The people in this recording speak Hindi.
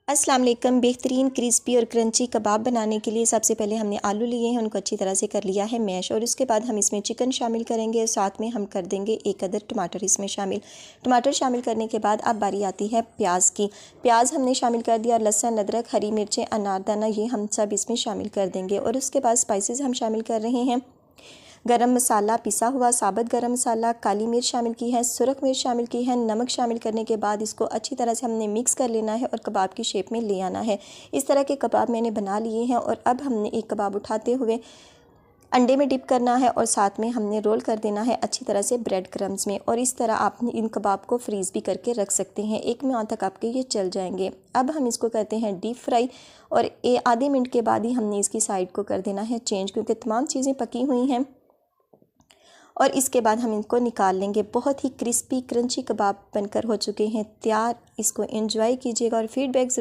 अस्सलाम वालेकुम। बेहतरीन क्रिस्पी और क्रंची कबाब बनाने के लिए सबसे पहले हमने आलू लिए हैं, उनको अच्छी तरह से कर लिया है मैश, और उसके बाद हम इसमें चिकन शामिल करेंगे और साथ में हम कर देंगे एक अदर टमाटर इसमें शामिल। टमाटर शामिल करने के बाद अब बारी आती है प्याज की। प्याज हमने शामिल कर दिया, लहसुन, अदरक, हरी मिर्चें, अनारदाना, ये हम सब इसमें शामिल कर देंगे। और उसके बाद स्पाइसेस हम शामिल कर रहे हैं। गरम मसाला, पिसा हुआ साबुत गरम मसाला, काली मिर्च शामिल की है, सुरख मिर्च शामिल की है, नमक शामिल करने के बाद इसको अच्छी तरह से हमने मिक्स कर लेना है और कबाब की शेप में ले आना है। इस तरह के कबाब मैंने बना लिए हैं। और अब हमने एक कबाब उठाते हुए अंडे में डिप करना है और साथ में हमने रोल कर देना है अच्छी तरह से ब्रेड क्रम्स में। और इस तरह आप इन कबाब को फ्रीज़ भी करके रख सकते हैं, 1 माह तक आपके ये चल जाएंगे। अब हम इसको करते हैं डीप फ्राई, और आधे मिनट के बाद ही हमने इसकी साइड को कर देना है चेंज, क्योंकि तमाम चीज़ें पकी हुई हैं। और इसके बाद हम इनको निकाल लेंगे। बहुत ही क्रिस्पी क्रंची कबाब बनकर हो चुके हैं तैयार। इसको एंजॉय कीजिएगा और फीडबैक